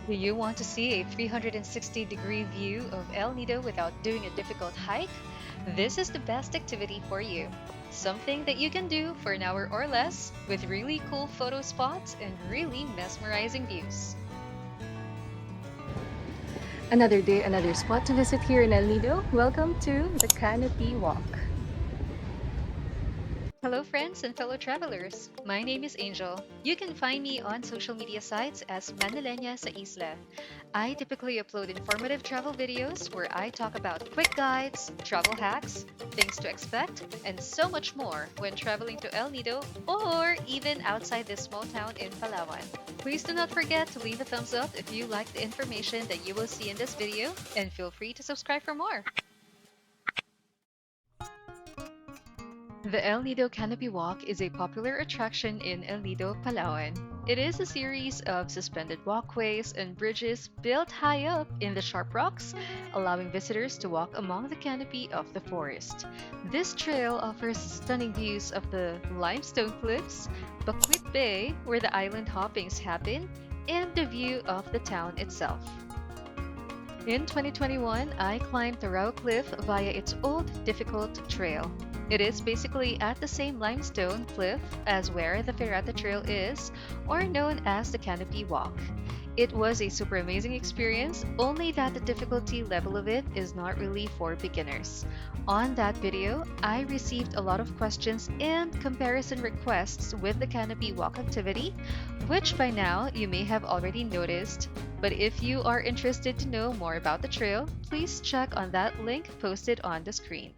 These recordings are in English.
Do you want to see a 360-degree view of El Nido without doing a difficult hike? This is the best activity for you. Something that you can do for an hour or less with really cool photo spots and really mesmerizing views. Another day, another spot to visit here in El Nido. Welcome to the Canopy Walk. Hello, friends and fellow travelers. My name is Angel. You can find me on social media sites as Manilenyasaisla. I typically upload informative travel videos where I talk about quick guides, travel hacks, things to expect, and so much more when traveling to El Nido or even outside this small town in Palawan. Please do not forget to leave a thumbs up if you like the information that you will see in this video, and feel free to subscribe for more. The El Nido Canopy Walk is a popular attraction in El Nido, Palawan. It is a series of suspended walkways and bridges built high up in the sharp rocks, allowing visitors to walk among the canopy of the forest. This trail offers stunning views of the limestone cliffs, Bacuit Bay, where the island hoppings happen, and the view of the town itself. In 2021, I climbed the Rao Cliff via its old, difficult trail. It is basically at the same limestone cliff as where the Ferrata Trail is, or known as the Canopy Walk. It was a super amazing experience, only that the difficulty level of it is not really for beginners. On that video, I received a lot of questions and comparison requests with the Canopy Walk activity, which by now you may have already noticed. But if you are interested to know more about the trail, please check on that link posted on the screen.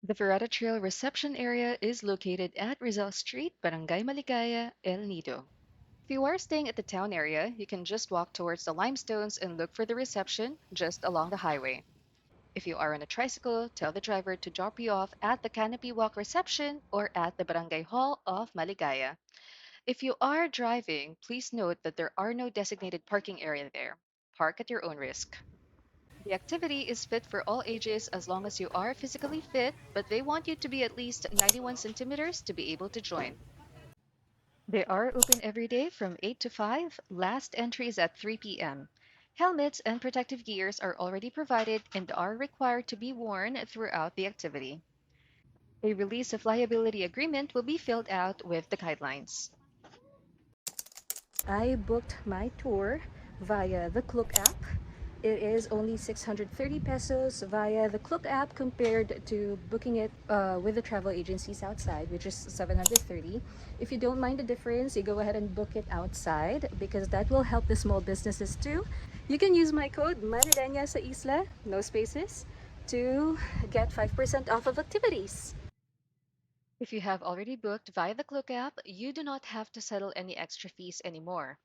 The Ferrata Trail reception area is located at Rizal Street, Barangay Maligaya, El Nido. If you are staying at the town area, you can just walk towards the limestones and look for the reception just along the highway. If you are on a tricycle, tell the driver to drop you off at the Canopy Walk reception or at the Barangay Hall of Maligaya. If you are driving, please note that there are no designated parking area there. Park at your own risk. The activity is fit for all ages as long as you are physically fit, but they want you to be at least 91 centimeters to be able to join. They are open every day from 8 to 5. Last entry is at 3 p.m. Helmets and protective gears are already provided and are required to be worn throughout the activity. A release of liability agreement will be filled out with the guidelines. I booked my tour via the Klook app. It is only 630 pesos via the Klook app compared to booking it with the travel agencies outside, which is 730. If you don't mind the difference, you go ahead and book it outside because that will help the small businesses too. You can use my code manilenyasaisla, no spaces, to get 5% off of activities. If you have already booked via the Klook app, you do not have to settle any extra fees anymore.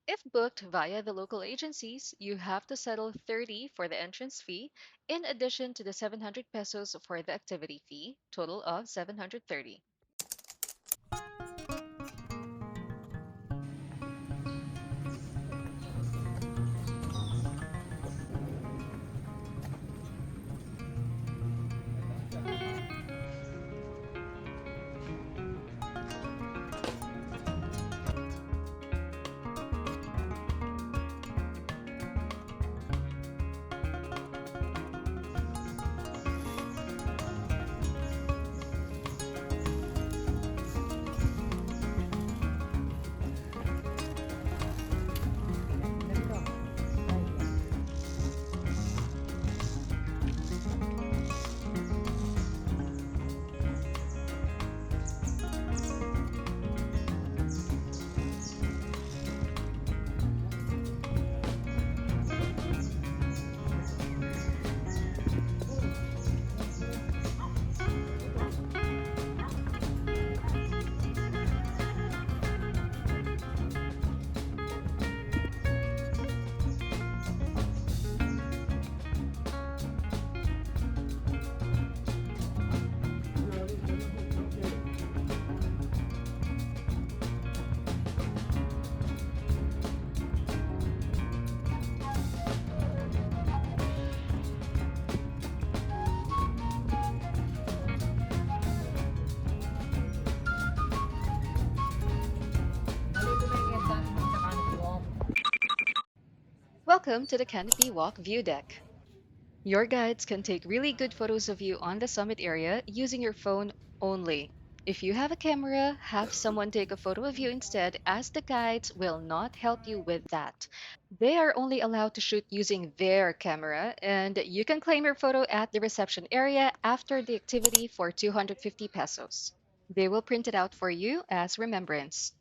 If booked via the local agencies, you have to settle 30 for the entrance fee, in addition to the 700 pesos for the activity fee, total of 730. Welcome to the Canopy Walk View Deck. Your guides can take really good photos of you on the summit area using your phone only. If you have a camera, have someone take a photo of you instead, as the guides will not help you with that. They are only allowed to shoot using their camera, and you can claim your photo at the reception area after the activity for 250 pesos. They will print it out for you as remembrance.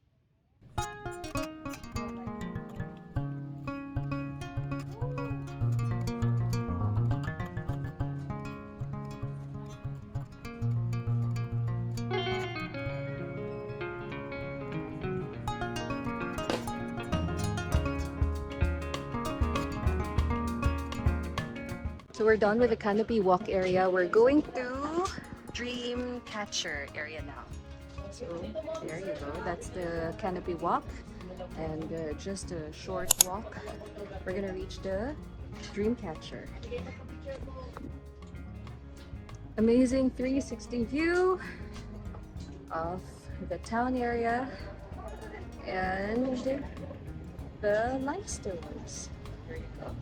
So we're done with the canopy walk area. We're going to Dreamcatcher area now. So there you go. That's the canopy walk, and just a short walk. We're gonna reach the Dreamcatcher. Amazing 360 view of the town area and the limestones. There you go.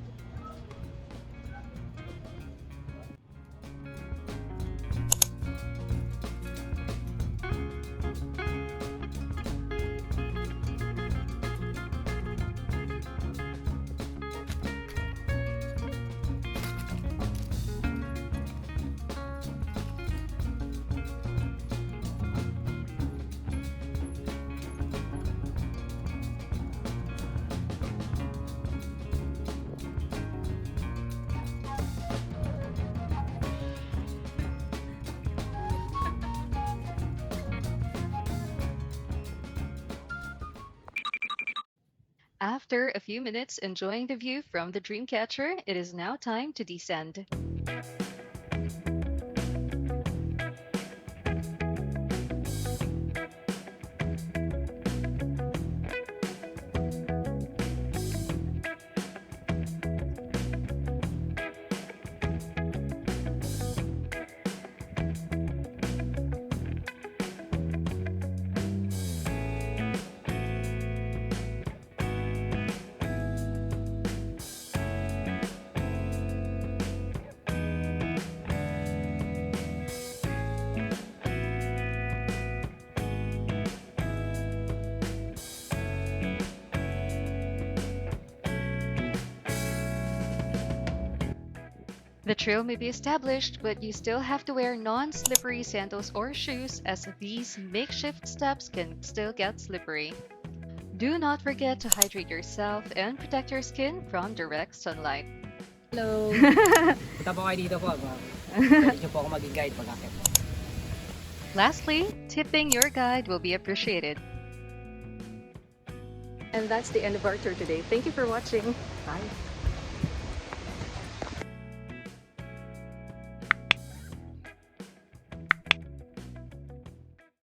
After a few minutes enjoying the view from the Dreamcatcher, it is now time to descend. The trail may be established, but you still have to wear non-slippery sandals or shoes, as these makeshift steps can still get slippery. Do not forget to hydrate yourself and protect your skin from direct sunlight. Hello! Punta po kayo dito po. Pwede niyo po ako maging guide pag-akit po. Lastly, tipping your guide will be appreciated. And that's the end of our tour today. Thank you for watching. Bye!